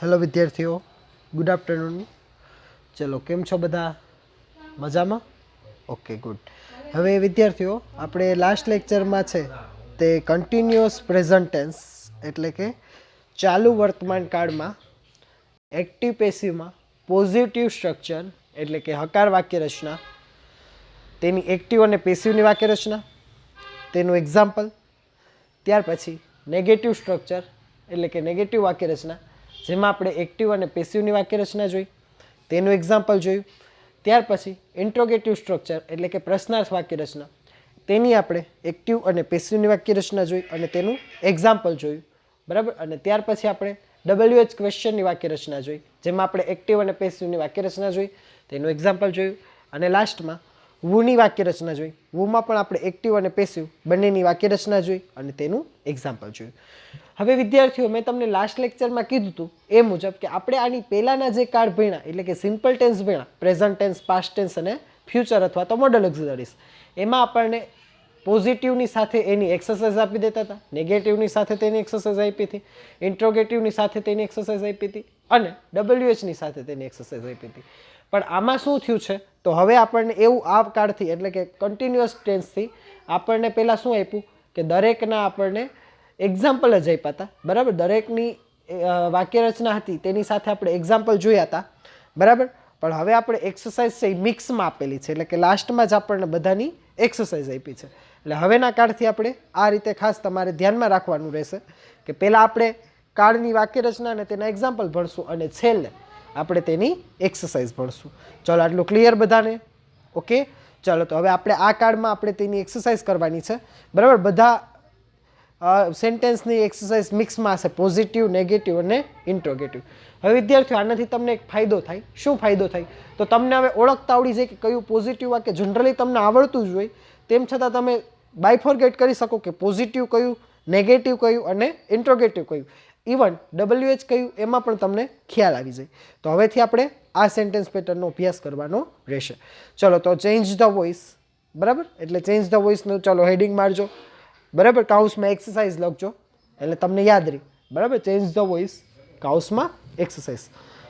Hello વિદ્યાર્થીઓ, good afternoon. ચલો, કેમ છો બધા? મજામાં? Okay, good. હવે વિદ્યાર્થીઓ, આપણે લાસ્ટ લેક્ચરમાં છે તે કન્ટિન્યુઅસ પ્રેઝન્ટ ટેન્સ એટલે કે ચાલુ વર્તમાન કાળમાં એક્ટિવ પેસિવમાં પોઝિટિવ સ્ટ્રક્ચર એટલે કે હકાર વાક્ય રચના, તેની એક્ટિવ અને પેસિવની વાક્ય રચના, તેનું એક્ઝામ્પલ, ત્યાર પછી નેગેટિવ સ્ટ્રક્ચર એટલે કે નેગેટિવ વાક્ય રચના જેમાં આપણે એક્ટિવ અને પેસિવની વાક્ય રચના જોઈ, તેનું એક્ઝામ્પલ જોયું. ત્યાર પછી ઇન્ટ્રોગેટિવ સ્ટ્રક્ચર એટલે કે પ્રશ્નાર્થ વાક્ય રચના, તેની આપણે એક્ટિવ અને પેસિવની વાક્ય રચના જોઈ અને તેનું એક્ઝામ્પલ જોયું, બરાબર. અને ત્યાર પછી આપણે WH ક્વેશ્ચનની વાક્ય રચના જોઈ જેમાં આપણે એક્ટિવ અને પેસિવની વાક્ય રચના જોઈ, તેનું એક્ઝામ્પલ જોયું. અને લાસ્ટમાં વુની વાક્ય રચના જોઈ. વુમાં પણ આપણે એક્ટિવ અને પેસિવ બંનેની વાક્ય રચના જોઈ અને તેનું એક્ઝામ્પલ જોયું. હવે વિદ્યાર્થીઓ, મેં તમને લાસ્ટ લેક્ચરમાં કીધું હતું એ મુજબ કે આપણે આની પહેલાના જે કાળ ભણ્યા એટલે કે સિમ્પલ ટેન્સ ભણ્યા, પ્રેઝન્ટ ટેન્સ, પાસ્ટ ટેન્સ અને ફ્યુચર અથવા તો મોડલ ઓક્સિલરીઝ, એમાં આપણને પોઝિટિવની સાથે એની એક્સરસાઇઝ આપી દેતા હતા, નેગેટિવની સાથે તેની એક્સરસાઇઝ આપી હતી, ઇન્ટ્રોગેટિવની સાથે તેની એક્સરસાઇઝ આપી હતી અને WHની સાથે તેની એક્સરસાઇઝ આપી હતી. પણ આમાં શું થયું છે તો હવે આપણને એવું આ કાળથી એટલે કે કન્ટિન્યુઅસ ટેન્સથી આપણને પહેલાં શું આપ્યું કે દરેકના આપણને એક્ઝામ્પલ જ આપ્યા હતા, બરાબર. દરેકની વાક્ય રચના હતી તેની સાથે આપણે એક્ઝામ્પલ જોયા હતા, બરાબર. પણ હવે આપણે એક્સરસાઇઝ છે એ મિક્સમાં આપેલી છે એટલે કે લાસ્ટમાં જ આપણને બધાની એક્સરસાઇઝ આપી છે. એટલે હવેના કાળથી આપણે આ રીતે ખાસ તમારે ધ્યાનમાં રાખવાનું રહેશે કે પહેલાં આપણે કાળની વાક્ય રચના અને તેના એક્ઝામ્પલ ભણશું અને છેલ્લે આપણે તેની એક્સરસાઇઝ ભણશું. ચલો, આટલું ક્લિયર બધાને? ઓકે, ચલો. તો હવે આપણે આ કાળમાં આપણે તેની એક્સરસાઇઝ કરવાની છે, બરાબર. બધા સેન્ટેન્સની એક્સરસાઇઝ મિક્સમાં હશે, પોઝિટિવ, નેગેટિવ અને ઇન્ટ્રોગેટિવ. હવે વિદ્યાર્થીઓ, આનાથી તમને એક ફાયદો થાય. શું ફાયદો થાય? તો તમને હવે ઓળખતા આવડી જાય કે કયું પોઝિટિવ વાક્ય જનરલી તમને આવડતું જ હોય, તેમ છતાં તમે બાયફોર્ગેટ કરી શકો કે પોઝિટિવ કયું, નેગેટિવ કયું અને ઇન્ટ્રોગેટિવ કયું, ઇવન WH કયું, એમાં પણ તમને ખ્યાલ આવી જાય. તો હવેથી આપણે આ સેન્ટેન્સ પેટર્નનો અભ્યાસ કરવાનો રહેશે. ચલો, તો ચેન્જ ધ વોઇસ, બરાબર. એટલે ચેન્જ ધ વોઇસનું ચલો હેડિંગ મારજો, બરાબર. કાઉસમાં એક્સરસાઇઝ લખજો એટલે તમને યાદ રહી, બરાબર. ચેન્જ ધ વોઇસ, કાઉસમાં એક્સરસાઇઝ.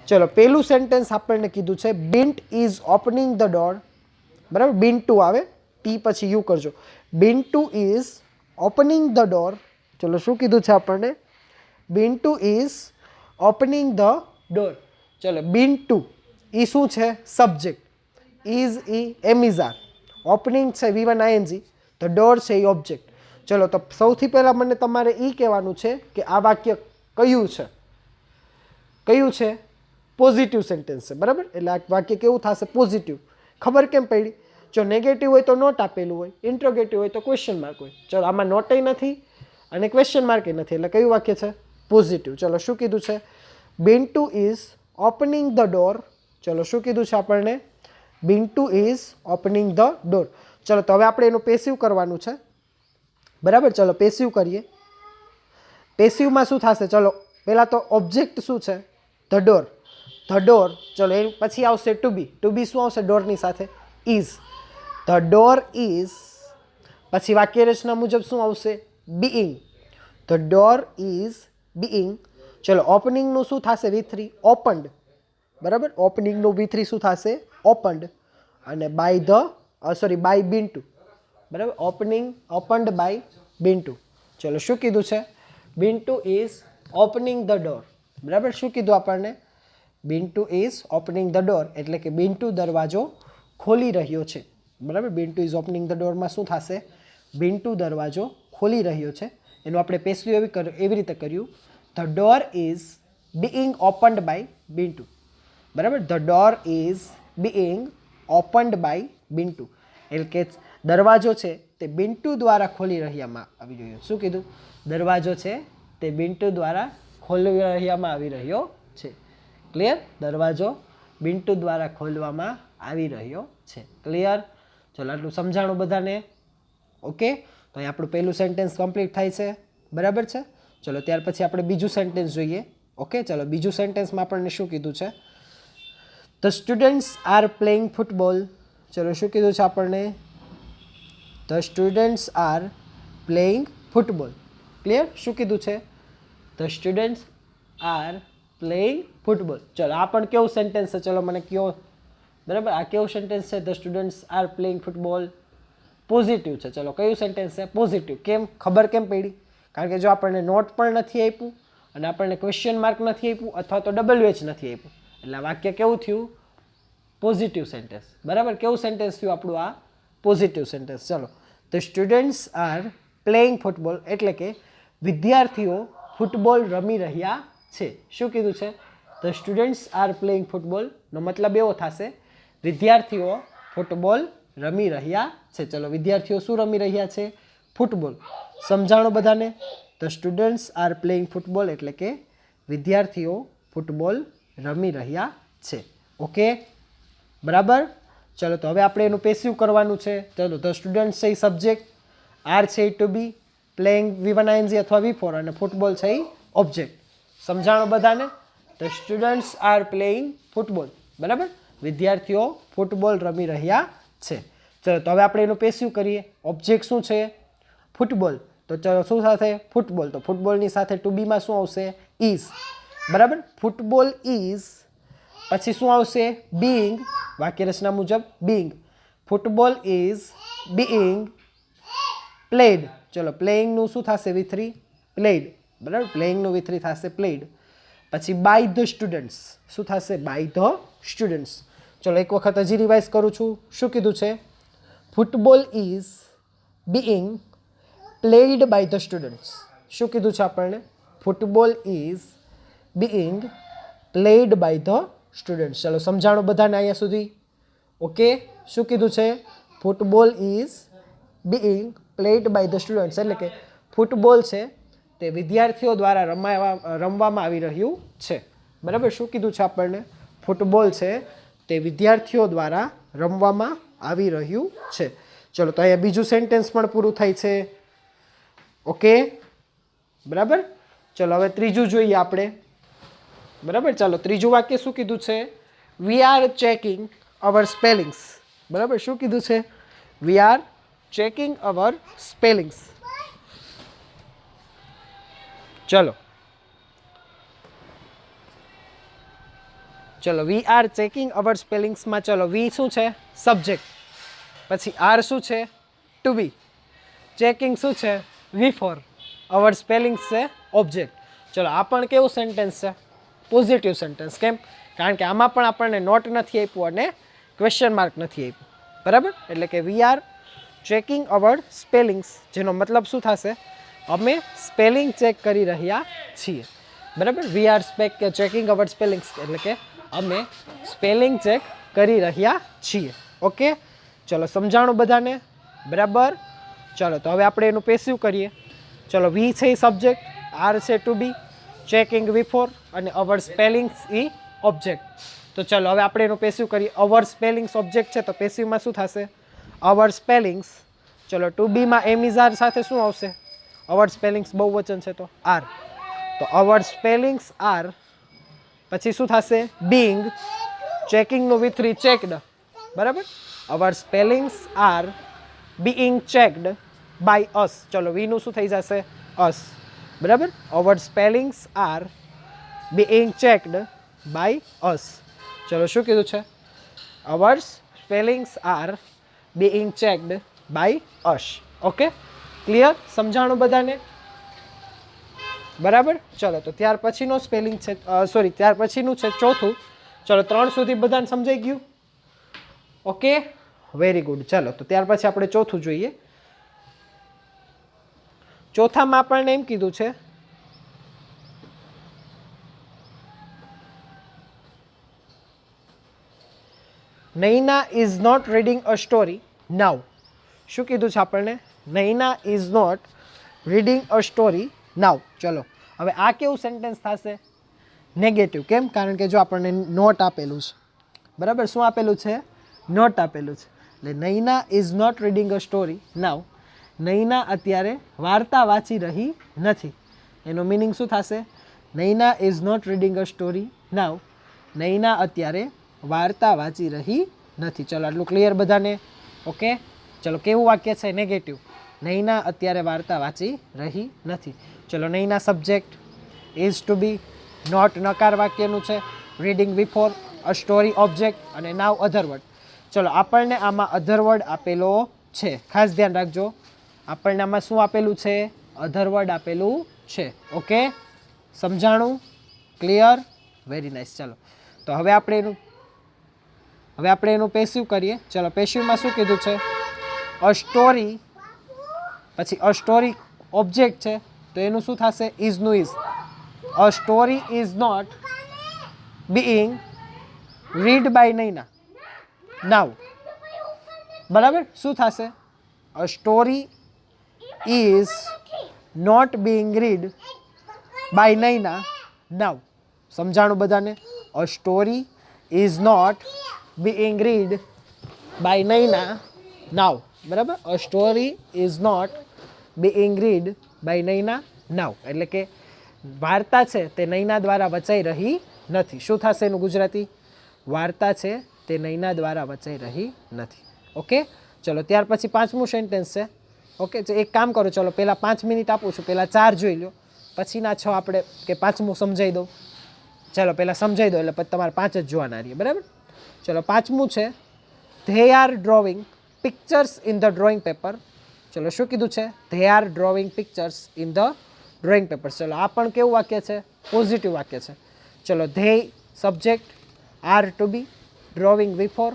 ચલો, પહેલું સેન્ટેન્સ આપણને કીધું છે Bintu is opening the door, બરાબર. બિન્ટુ આવે, ટી પછી યુ કરજો. Bintu is opening the door. ચલો, શું કીધું છે આપણને? Bintu is opening the door. ચલો, બિન્ટુ એ શું છે? સબ્જેક્ટ. ઇઝ ઈ એમિઝાર. ઓપનિંગ છે V1 ING. ધ ડોર છે એ ઓબ્જેક્ટ. ચલો, તો સૌથી પહેલાં મને તમારે એ કહેવાનું છે કે આ વાક્ય કયું છે? કયું છે? પોઝિટિવ સેન્ટેન્સ છે, બરાબર. એટલે આ વાક્ય કેવું થશે? પોઝિટિવ. ખબર કેમ પડી? જો નેગેટિવ હોય તો નોટ આપેલું હોય, ઇન્ટ્રોગેટિવ હોય તો ક્વેશ્ચન માર્ક હોય. ચલો, આમાં નોટય નથી અને ક્વેશ્ચન માર્ક નથી, એટલે કયું વાક્ય છે? પોઝિટિવ. ચલો, શું કીધું છે? Bintu is opening the door. ચલો, શું કીધું છે આપણને? Bintu is opening the door. ચલો, તો હવે આપણે એનું પેસિવ કરવાનું છે, બરાબર. ચલો, પેસિવ કરીએ. પેસિવમાં શું થશે? ચલો, પહેલાં તો ઓબ્જેક્ટ શું છે? The door. The door. ચલો, એ પછી આવશે ટુ બી. ટુ બી શું આવશે ડોરની સાથે? ઇઝ. The door is. પછી વાક્ય રચના મુજબ શું આવશે? Being. The door is being. ચલો, ઓપનિંગનું શું થશે? V3 ઓપન્ડ, બરાબર. ઓપનિંગનું V3 શું થશે? ઓપન્ડ. અને બાય ધ બાય બિન્ટુ, બરાબર. Opened by Bintu. ચલો, શું કીધું છે? Bintu is opening the door, બરાબર. શું કીધું આપણને? Bintu is opening the door એટલે કે બિન્ટુ દરવાજો ખોલી રહ્યો છે, બરાબર. બિન્ટુ ઇઝ ઓપનિંગ ધ ડોરમાં શું થશે? બિન્ટુ દરવાજો ખોલી રહ્યો છે. એનું આપણે પેસિવ એવી રીતે કર્યું, the door is being opened by Bintu, બરાબર. The door is being opened by Bintu એટલે કે દરવાજો છે તે બિન્ટુ દ્વારા ખોલી રહ્યામાં આવી રહ્યો. શું કીધું? દરવાજો છે તે બિન્ટુ દ્વારા ખોલી રહ્યામાં આવી રહ્યો છે. ક્લિયર? દરવાજો બિન્ટુ દ્વારા ખોલવામાં આવી રહ્યો છે. ક્લિયર? ચલો, આટલું સમજાણું બધાને? ઓકે, તો અહીં આપણું પહેલું સેન્ટેન્સ કમ્પ્લીટ થાય છે, બરાબર છે. ચલો, ત્યાર પછી આપણે બીજું સેન્ટેન્સ જોઈએ. ઓકે, ચલો, બીજું સેન્ટેન્સમાં આપણને શું કીધું છે? The students are playing football. ચલો, શું કીધું છે આપણને? The students are playing football. Clear? શું કીધું છે? The students are playing football. ચલો આ પણ કેવું સેન્ટેન્સ છે, ચલો મને કયો. બરાબર, આ કેવું સેન્ટેન્સ છે? The students are playing football. Positive છે. ચલો કયું સેન્ટેન્સ છે? પોઝિટિવ. કેમ? ખબર કેમ પડી? કારણ કે જો આપણને નોટ પણ નથી આપ્યું અને આપણને ક્વેશ્ચન માર્ક નથી આપ્યું અથવા તો WH નથી આપ્યું, એટલે વાક્ય કેવું થયું? Positive sentence. બરાબર, કેવું સેન્ટેન્સ થયું આપણું આ? Positive sentence. ચલો, the students are playing football એટલે કે વિદ્યાર્થીઓ ફૂટબોલ રમી રહ્યા છે. શું કીધું છે? ધ સ્ટુડન્ટ્સ આર પ્લેઇંગ ફૂટબોલનો મતલબ એવો થશે વિદ્યાર્થીઓ ફૂટબોલ રમી રહ્યા છે. ચલો, વિદ્યાર્થીઓ શું રમી રહ્યા છે? ફૂટબોલ. સમજાણો બધાને? The students are playing football એટલે કે વિદ્યાર્થીઓ ફૂટબોલ રમી રહ્યા છે. ઓકે, બરાબર. ચલો, તો હવે આપણે એનું પેસિવ કરવાનું છે. ચલો, ધ સ્ટુડન્ટ્સ છે એ સબ્જેક્ટ, આર છે to B, playing V1 ING અથવા V4 અને ફૂટબોલ છે એ ઓબ્જેક્ટ. સમજાણો બધાને? The students are playing football. બરાબર, વિદ્યાર્થીઓ ફૂટબોલ રમી રહ્યા છે. ચલો, તો હવે આપણે એનું પેસિવ કરીએ. ઓબ્જેક્ટ શું છે? ફૂટબોલ. તો ચલો શું સાથે? ફૂટબોલ. તો ફૂટબોલની સાથે ટુ બીમાં શું આવશે? ઇઝ. બરાબર, ફૂટબોલ ઇઝ, પછી શું આવશે? બીઇંગ. વાક્ય રચના મુજબ being. Football is being played. ચલો, પ્લેઇંગનું શું થશે? V3 played. બરાબર, પ્લેઇંગનું V3 થશે પ્લેડ. પછી બાય ધ સ્ટુડન્ટ્સ શું થશે? By the students. ચલો એક વખત હજી રિવાઇઝ કરું છું. શું કીધું છે? Football is being played by the students. શું કીધું છે આપણને? Football is being played by the students. ચલો સમજાણો બધાને અહીંયા સુધી? ઓકે, શું કીધું છે? Football is being played by the students એટલે કે ફૂટબોલ છે તે વિદ્યાર્થીઓ દ્વારા રમવામાં આવી રહ્યું છે. બરાબર, શું કીધું છે આપણને? ફૂટબોલ છે તે વિદ્યાર્થીઓ દ્વારા રમવામાં આવી રહ્યું છે. ચલો, તો અહીંયા બીજું સેન્ટેન્સ પણ પૂરું થાય છે. ઓકે, બરાબર. ચલો હવે ત્રીજું જોઈએ આપણે. બરાબર, ચાલો ત્રીજું વાક્ય શું કીધું છે? We are checking our spellings. બરાબર, શું કીધું છે? We are checking our spellings. ચલો વી આર ચેકિંગ અવર સ્પેલિંગ્સમાં ચલો વી શું છે? સબ્જેક્ટ. પછી આર શું છે? To B. ચેકિંગ શું છે? V4. અવર સ્પેલિંગ્સ છે ઓબ્જેક્ટ. ચલો આ પણ કેવું સેન્ટેન્સ છે? Positive sentence. કેમ? કારણ કે આમાં પણ આપણને નોટ નથી આપ્યું અને ક્વેશ્ચન માર્ક નથી આપ્યું. બરાબર, એટલે કે we are checking our spellings જેનો મતલબ શું થશે? અમે સ્પેલિંગ ચેક કરી રહ્યા છીએ. બરાબર, we are checking our spellings એટલે કે અમે સ્પેલિંગ ચેક કરી રહ્યા છીએ. ઓકે, ચલો સમજાણું બધાને? બરાબર. ચલો, તો હવે આપણે એનું પેસિવ કરીએ. ચલો, વી છે એ સબ્જેક્ટ, આર છે ટુ બી, ચેકિંગ V4 અને અવર સ્પેલિંગ્સ એ ઓબ્જેક્ટ. તો ચલો હવે આપણે એનું પેસિવ કરીએ. અવર સ્પેલિંગ્સ ઓબ્જેક્ટ છે તો પેસિવમાં શું થશે? અવર સ્પેલિંગ્સ. ચલો ટુ બીમાં એમ ઇઝ આર સાથે શું આવશે? અવર સ્પેલિંગ્સ બહુવચન છે તો આર. તો અવર સ્પેલિંગ્સ આર, પછી શું થશે? બીંગ. ચેકિંગનું V3 ચેકડ. બરાબર, our spellings are being checked by us. ચલો વીનું શું થઈ જશે? અસ. બરાબર, our spellings are being checked by us. ચલો શું કીધું છે? Our spellings are being checked by us. Okay, clear? સમજાણું બધાને? બરાબર. ચલો, તો ત્યાર પછીનો સ્પેલિંગ છે ત્યાર પછીનું છે ચોથું. ચલો 3 સુધી બધાને સમજાઈ ગયું? Okay, very good. ચાલો, તો ત્યાર પછી આપણે ચોથું જોઈએ. ચોથામાં આપણને એમ કીધું છે Naina is not reading a story now. શું કીધું છે આપણને? Naina is not reading a story now. ચલો હવે આ કેવું સેન્ટેન્સ થશે? નેગેટિવ. કેમ? કારણ કે જો આપણને નોટ આપેલું છે. બરાબર, શું આપેલું છે? નોટ આપેલું છે. એટલે Naina is not reading a story now. Naina અત્યારે વાર્તા વાંચી રહી નથી. એનો મિનિંગ શું થશે? Naina is not reading a story now. Naina અત્યારે વાર્તા વાંચી રહી નથી. ચલો આટલું ક્લિયર બધાને? ઓકે, ચલો કેવું વાક્ય છે? નેગેટિવ. નૈના અત્યારે વાર્તા વાંચી રહી નથી. ચલો Naina subject, is to be, not નકાર વાક્યનું છે, reading before, a story object અને નાવ અધર વર્ડ. ચલો આપણને આમાં અધર વર્ડ આપેલો છે, ખાસ ધ્યાન રાખજો. આપણને આમાં શું આપેલું છે? અધર વર્ડ આપેલું છે. ઓકે, સમજાણું? ક્લિયર? Very nice. ચલો તો હવે આપણે એનું પેસિવ કરીએ. ચલો પેસિવમાં શું કીધું છે? અ સ્ટોરી, પછી અ સ્ટોરી ઓબ્જેક્ટ છે તો એનું શું થશે? ઇઝનું is. A story is not being read by Naina now. બરાબર, શું થશે? A story is not being read by Naina now. સમજાણું બધાને? A story is not being read by Naina now. બરાબર, a story is not being read by Naina now એટલે કે વાર્તા છે તે નૈના દ્વારા વચાઈ રહી નથી. શું થશે એનું ગુજરાતી? વાર્તા છે તે નૈના દ્વારા વચાઈ રહી નથી. ઓકે, ચલો ત્યાર પછી પાંચમું સેન્ટેન્સ છે. ઓકે, એક કામ કરો, ચલો પહેલાં 5 મિનિટ આપું છું, પહેલાં 4 જોઈ લો, પછીના 6 આપણે કે પાંચમું સમજાવી દઉં. ચલો પહેલાં સમજાવી દો એટલે પછી તમારે 5 જ જોવાના રહીએ. બરાબર, ચલો પાંચમું છે, they are drawing pictures in the drawing paper. ચલો શું કીધું છે? They are drawing pictures in the drawing paper. ચલો આ પણ કેવું વાક્ય છે? પોઝિટિવ વાક્ય છે. ચલો they subject, are to be, drawing before,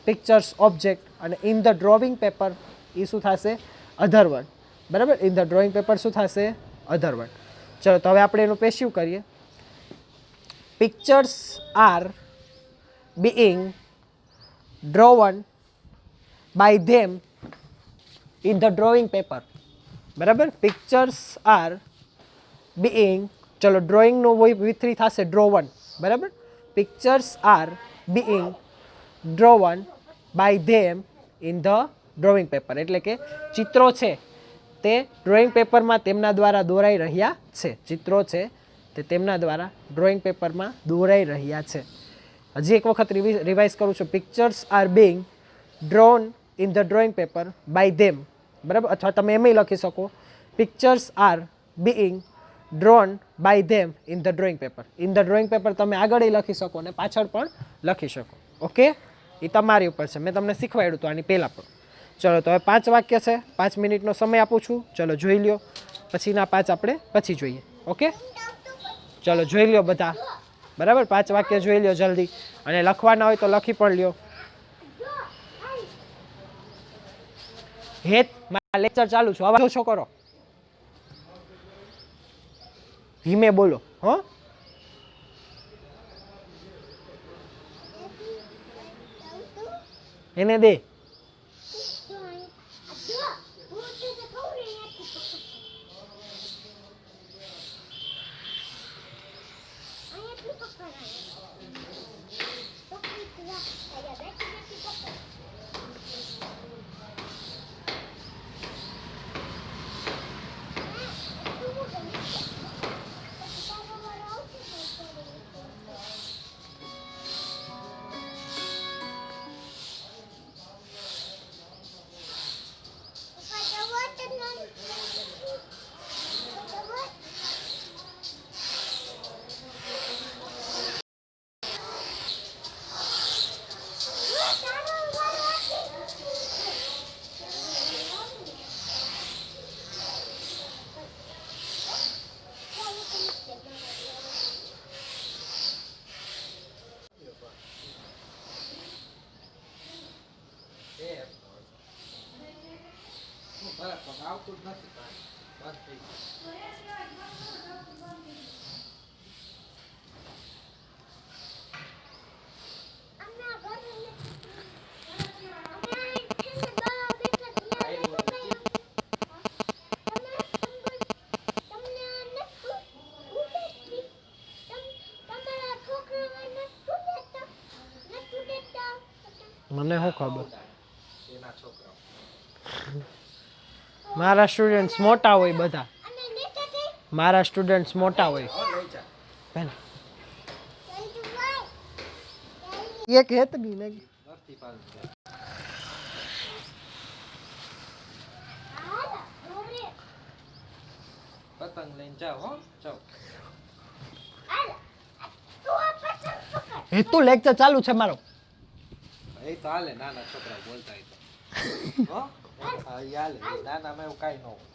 pictures object અને ઇન ધ ડ્રોઈંગ પેપર એ શું થશે? Other word. બરાબર, ઇન ધ ડ્રોઈંગ પેપર શું થશે? Other word. ચલો તો હવે આપણે એનું પેસિવ કરીએ. Pictures are being drawn by them in the drawing paper. બરાબર, પિક્ચર્સ આર બીઈંગ, ચલો ડ્રોઈંગનું V3 થશે ડ્રોવન. બરાબર, pictures are being drawn by them in the drawing paper એટલે કે ચિત્રો છે તે ડ્રોઈંગ પેપરમાં તેમના દ્વારા દોરાઈ રહ્યા છે. ચિત્રો છે તે તેમના દ્વારા ડ્રોઈંગ પેપરમાં દોરાઈ રહ્યા છે. હજી એક વખત રિવાઇઝ કરું છું. Pictures are being drawn in the drawing paper by them. બરાબર, અથવા તમે એમ લખી શકો pictures are being drawn by them in the drawing paper. In the drawing paper તમે આગળ લખી શકો અને પાછળ પણ લખી શકો. ઓકે, એ તમારી ઉપર છે. મેં તમને શીખવાડ્યું હતું આની પહેલાં પણ. ચલો તો હવે 5 વાક્ય છે, 5 મિનિટનો સમય આપું છું. ચલો જોઈ લ્યો, પછીના 5 આપણે પછી જોઈએ. ઓકે, ચલો જોઈ લ્યો બધા. બરાબર, 5 વાક્ય જોઈ લ્યો જલ્દી, અને લખવાના હોય તો લખી પણ લ્યો. હેત, મારા લેક્ચર ચાલુ છે, અવાજ ઓછો કરો, ધીમે બોલો. હો, એને દે. મને શું ખબર, મારા સ્ટુડન્ટ્સ મોટા હોય બધા, મારા સ્ટુડન્ટ્સ મોટા હોય. એક હેત બી ને પતંગ લઈને જાઓ. હો જાઓ. હેતુ લેક્ચર ચાલુ છે મારો. એ તો હાલે, નાના છોકરા બોલતા હોય તો હો હા ઈ હાલે, નાનામાં એવું કાંઈ ન હોય.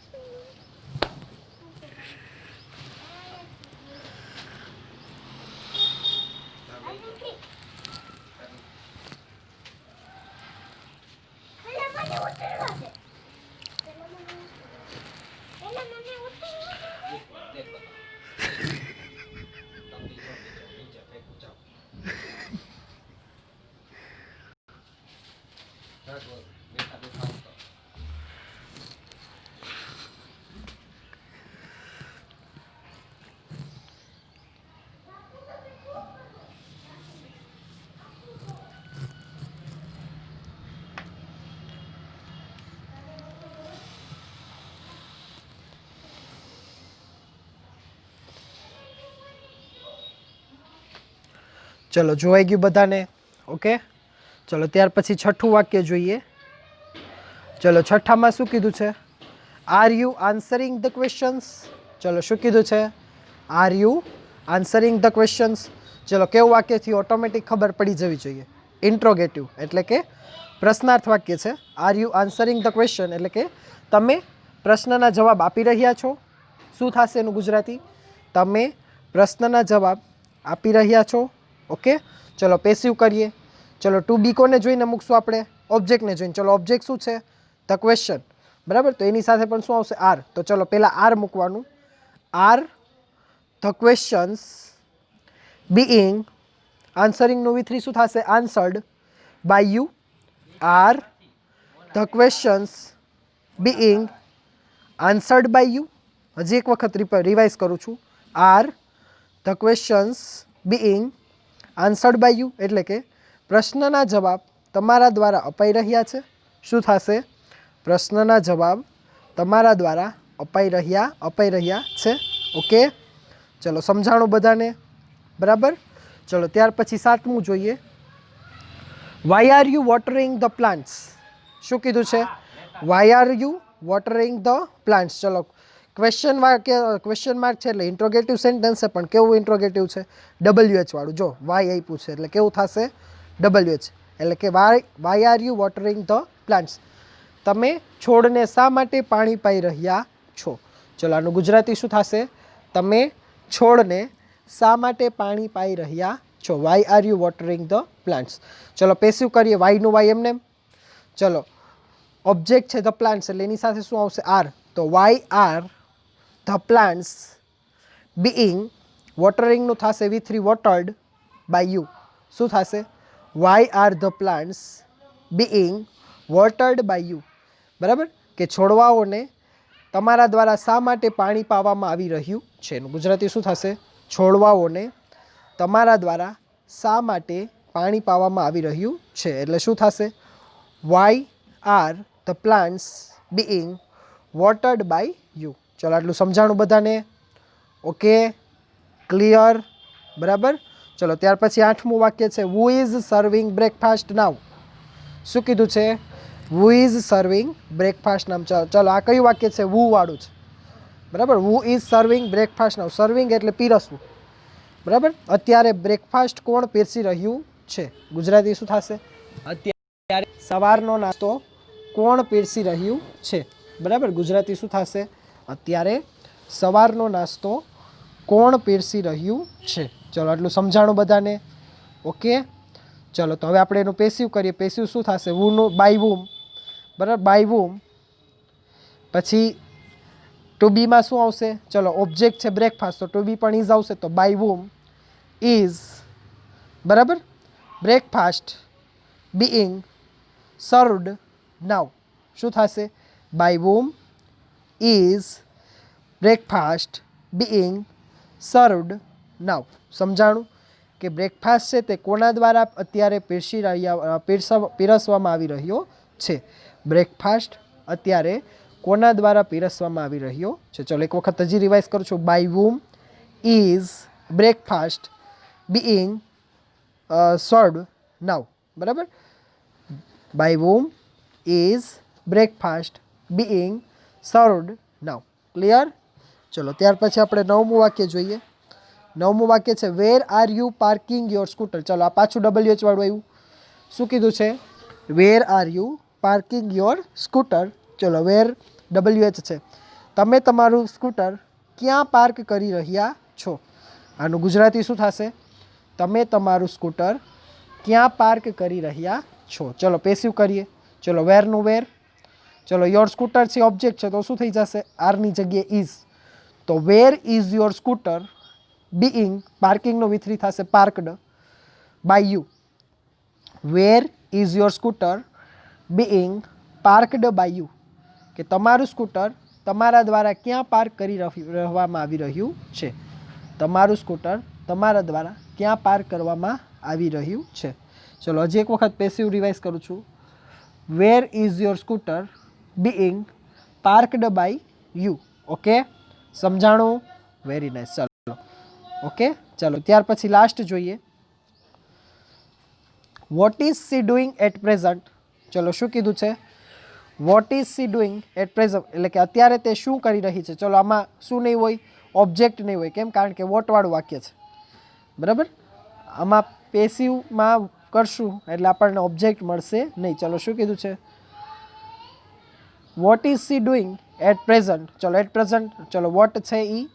ચલો જોવાઈ ગયું બધાને. ઓકે, ચલો ત્યાર પછી છઠ્ઠું વાક્ય જોઈએ. ચલો છઠ્ઠામાં શું કીધું છે? Are you answering the questions. ચલો શું કીધું છે? Are you answering the questions. ચલો કેવું વાક્યથી ઓટોમેટિક ખબર પડી જવી જોઈએ. ઇન્ટ્રોગેટિવ એટલે કે પ્રશ્નાર્થ વાક્ય છે. Are you answering the question એટલે કે તમે પ્રશ્નના જવાબ આપી રહ્યા છો. શું થશે એનું ગુજરાતી? તમે પ્રશ્નના જવાબ આપી રહ્યા છો. ઓકે, ચલો પેસિવ કરીએ. ચલો ટુ બી કોને જોઈને મૂકશું આપણે? ઓબ્જેક્ટને જોઈને. ચલો ઓબ્જેક્ટ શું છે? The question. બરાબર, તો એની સાથે પણ શું આવશે? આર. તો ચલો પહેલાં આર મૂકવાનું. આર ધ ક્વેશ્ચન્સ બીઈંગ આન્સરિંગનું V3 શું થશે? Answered by you. Are the questions being answered by you. હજી એક વખત રિવાઇઝ કરું છું. Are the questions being answered by you એટલે કે પ્રશ્નના જવાબ તમારા દ્વારા અપાઈ રહ્યા છે. શું થશે? પ્રશ્નના જવાબ તમારા દ્વારા અપાઈ રહ્યા છે. ઓકે, ચલો સમજાણું બધાને? બરાબર. ચલો ત્યાર પછી સાતમું જોઈએ. Why are you watering the plants. શું કીધું છે? Why are you watering the plants. ચલો ક્વેશ્ચન માર્ક છે એટલે ઇન્ટ્રોગેટિવ સેન્ટેન્સ છે, પણ કેવું ઇન્ટ્રોગેટિવ છે? WH વાળું. જો વાય આપ્યું છે એટલે કેવું થશે? WH એટલે કે why are you watering the plants. તમે છોડને શા માટે પાણી પાઈ રહ્યા છો? ચલો આનું ગુજરાતી શું થશે? તમે છોડને શા માટે પાણી પાઈ રહ્યા છો? Why are you watering the plants. ચલો પેસિવ કરીએ. વાયનું વાય એમને. ચલો ઓબ્જેક્ટ છે ધ પ્લાન્ટ્સ એટલે એની સાથે શું આવશે? આર. તો why are the plants being વોટરિંગનું થશે V3 વોટર્ડ બાય યુ. શું થશે? Why are the plants being watered by you. બરાબર, કે છોડવાઓને તમારા દ્વારા શા માટે પાણી પાવામાં આવી રહ્યું છે? એનું ગુજરાતી શું થશે? છોડવાઓને તમારા દ્વારા શા માટે પાણી પાવામાં આવી રહ્યું છે એટલે શું થશે? Why are the plants being watered by you. ચલો આટલું સમજાણું બધાને? Okay, clear. બરાબર. ચલો ત્યાર પછી આઠમું વાક્ય છે. Who is serving breakfast now. શું કીધું છે? હુ ઇઝ સર્વિંગ બ્રેકફાસ્ટ નામ. ચલો આ કયું વાક્ય છે? વુ વાળું છે. બરાબર, હુ is serving breakfast now. Serving એટલે પીરસવું. બરાબર, અત્યારે બ્રેકફાસ્ટ કોણ પીરસી રહ્યું છે? ગુજરાતી શું થશે? અત્યારે સવારનો નાસ્તો કોણ પીરસી રહ્યું છે? બરાબર, ગુજરાતી શું થશે? અત્યારે સવારનો નાસ્તો કોણ પીરસી રહ્યું છે? ચલો આટલું સમજાણું બધાને? ઓકે, ચલો તો હવે આપણે એનું પેસિવ કરીએ. પેસિવ શું થશે? વુનું બાય વુમ. બરાબર, બાય વુમ. પછી ટુ બીમાં શું આવશે? ચલો ઓબ્જેક્ટ છે બ્રેકફાસ્ટ, તો ટુ બી પણ ઇઝ આવશે. તો બાય વુમ ઇઝ બરાબર બ્રેકફાસ્ટ બીઈંગ સર્વડ નાવ. શું થશે? By whom is breakfast being served now. સમજાણું? કે બ્રેકફાસ્ટ છે તે કોના દ્વારા અત્યારે પીરસવામાં આવી રહ્યો છે? બ્રેકફાસ્ટ અત્યારે કોના દ્વારા પીરસવામાં આવી રહ્યો છે? ચલો એક વખત હજી રિવાઇઝ કરું છું. By whom is breakfast being served now. બરાબર, by whom is breakfast being served now. Clear? ચલો ત્યાર પછી આપણે નવમું વાક્ય જોઈએ. 9મું વાક્ય છે where are you parking your scooter. ચલો આ પાછું WH વાળું આવ્યું. શું કીધું છે? Where are you parking your scooter. ચલો વેર WH છે. તમે તમારું સ્કૂટર ક્યાં પાર્ક કરી રહ્યા છો? આનું ગુજરાતી શું થશે? તમે તમારું સ્કૂટર ક્યાં પાર્ક કરી રહ્યા છો? ચલો પેસિવ કરીએ. ચલો વેરનું વેર. ચલો યોર સ્કૂટર છે ઓબ્જેક્ટ છે તો શું થઈ જશે? આરની જગ્યાએ ઇઝ. તો where is your scooter being, પાર્કિંગનો વિથરી થશે parked by you. Where is your scooter being parked by you, કે તમારું સ્કૂટર તમારા દ્વારા ક્યાં પાર્ક કરી રહેવામાં આવી રહ્યું છે? તમારું સ્કૂટર તમારા દ્વારા ક્યાં પાર્ક કરવામાં આવી રહ્યું છે? ચલો હજી એક વખત પેસિવ રિવાઇઝ કરું છું. Where is your scooter being parked by you. Okay, સમજાણું? Very nice. ચાલો ઓકે, ચાલો ત્યાર પછી લાસ્ટ જોઈએ. What is she doing at present? ચલો શું કીધું છે? What is she doing at present, એટલે કે અત્યારે તે શું કરી રહી છે? ચલો આમાં શું નહીં હોય? ઓબ્જેક્ટ નહીં હોય. કેમ? કારણ કે વોટવાળું વાક્ય છે. બરાબર, આમાં પેસિવમાં કરશું એટલે આપણને ઓબ્જેક્ટ મળશે નહીં. ચલો શું કીધું છે? What is she doing at present. ચલો એટ પ્રેઝન્ટ, ચલો વોટ છે ઈ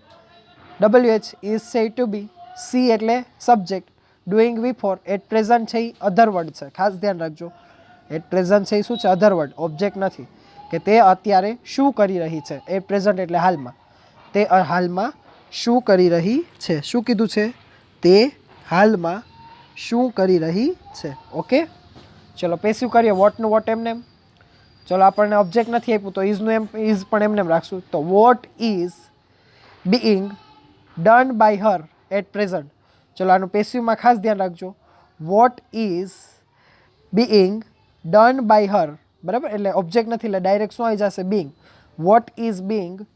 WH, ઇઝ છે ટુ બી, સી એટલે subject, doing before, at present છે એ અધર વર્ડ છે. ખાસ ધ્યાન રાખજો, એટ પ્રેઝન્ટ છે એ શું છે? અધર વર્ડ, ઓબ્જેક્ટ નથી. કે તે અત્યારે શું કરી રહી છે? એટ પ્રેઝન્ટ એટલે હાલમાં. તે હાલમાં શું કરી રહી છે? શું કીધું છે? તે હાલમાં શું કરી રહી છે? ઓકે, ચલો પેસિવ કરીએ. વોટનું વોટ એમને એમ. ચલો આપણને ઓબ્જેક્ટ નથી આપ્યું તો ઇઝનું એમ ઇઝ પણ એમને એમ રાખશું. તો what is being done by her at present. ચલો આનું પેસિવમાં ખાસ ધ્યાન રાખજો. What is being done by her. બરાબર, એટલે ઓબ્જેક્ટ નથી એટલે ડાયરેક્ટ શું આવી જશે? Being. What is being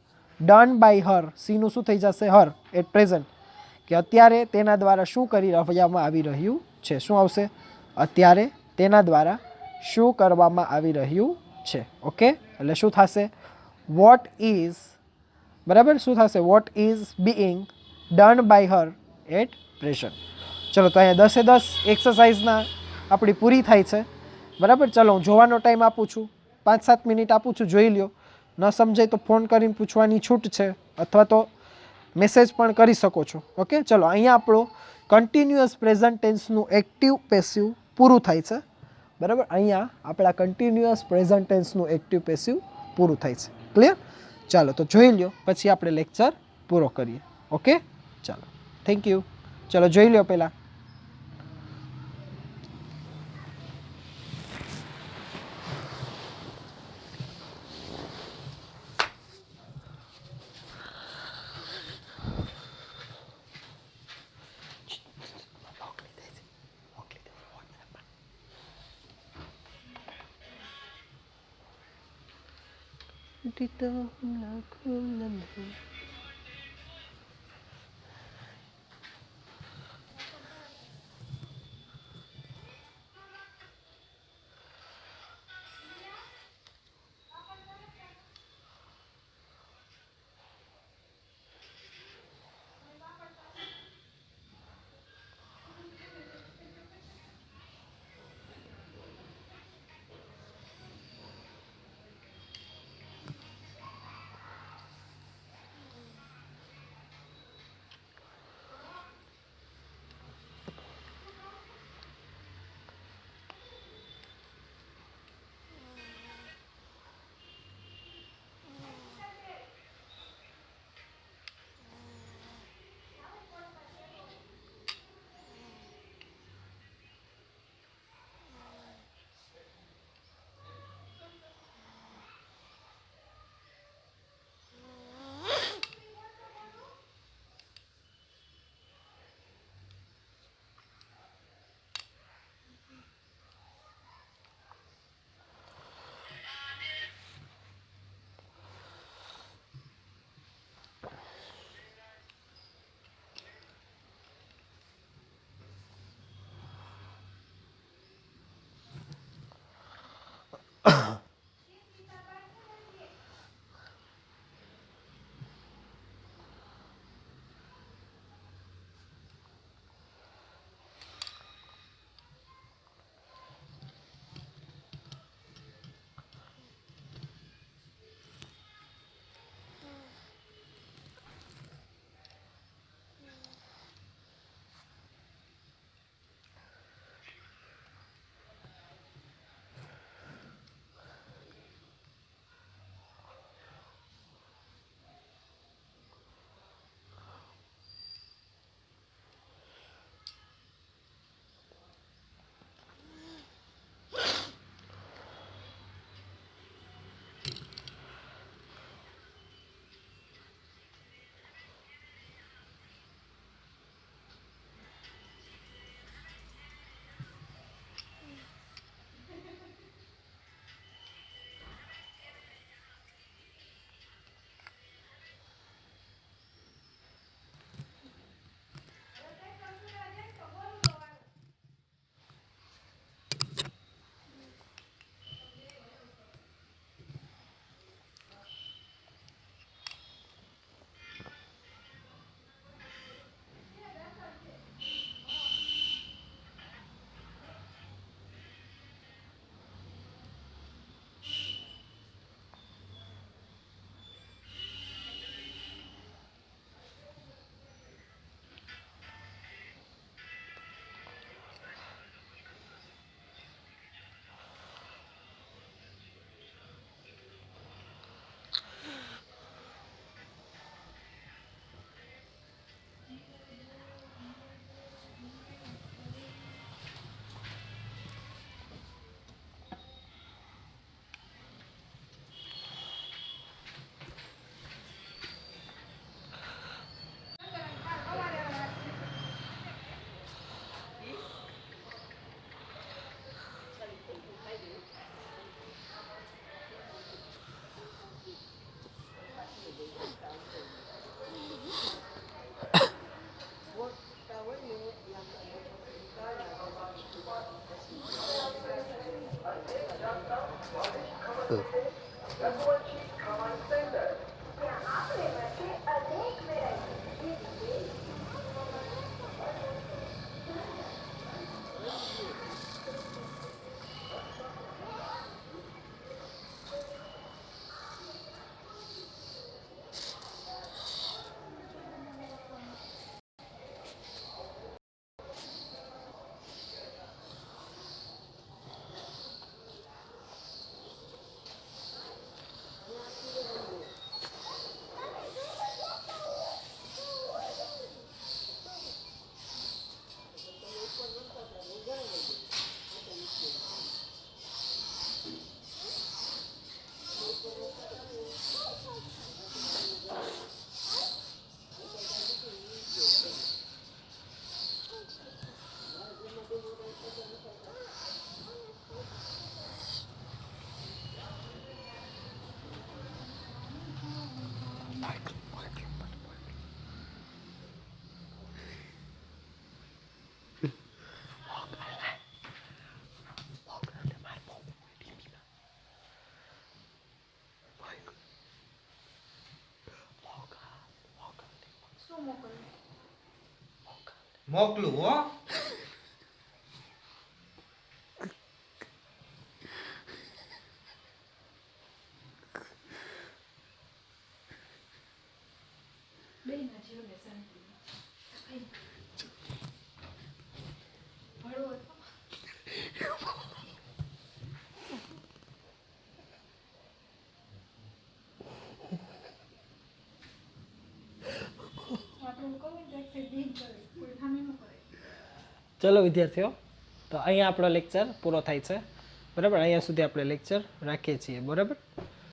done by her. સીનું શું થઈ જશે? હર એટ પ્રેઝન્ટ, કે અત્યારે તેના દ્વારા શું કરી રહેવામાં આવી રહ્યું છે? શું આવશે? અત્યારે તેના દ્વારા શું કરવામાં આવી રહ્યું છે? ઓકે, એટલે શું થશે? વોટ ઇઝ, બરાબર, શું થશે? What is being done by her at present. ચલો તો અહીંયા 10 એક્સરસાઇઝના આપણી પૂરી થાય છે. બરાબર, ચલો હું જોવાનો ટાઈમ આપું છું, 5-7 મિનિટ આપું છું, જોઈ લ્યો. ન સમજાય તો ફોન કરીને પૂછવાની છૂટ છે, અથવા તો મેસેજ પણ કરી શકો છો. ઓકે, ચલો અહીંયા આપણો કન્ટિન્યુઅસ પ્રેઝન્ટ ટેન્સનું એક્ટિવ પેસિવ પૂરું થાય છે. બરાબર, અહીંયા આપણા કન્ટિન્યુઅસ પ્રેઝન્ટ ટેન્સનું એક્ટિવ પેસિવ પૂરું થાય છે. ક્લિયર? ચાલો તો જોઈ લ્યો, પછી આપણે લેક્ચર પૂરો કરીએ. ઓકે, ચાલો, થેન્ક યુ. ચલો જોઈ લ્યો પહેલાં. મોકલું હો. ચલો વિદ્યાર્થીઓ, તો અહીંયા આપણો લેક્ચર પૂરો થાય છે. બરાબર, અહીંયા સુધી આપણે લેક્ચર રાખીએ છીએ. બરાબર.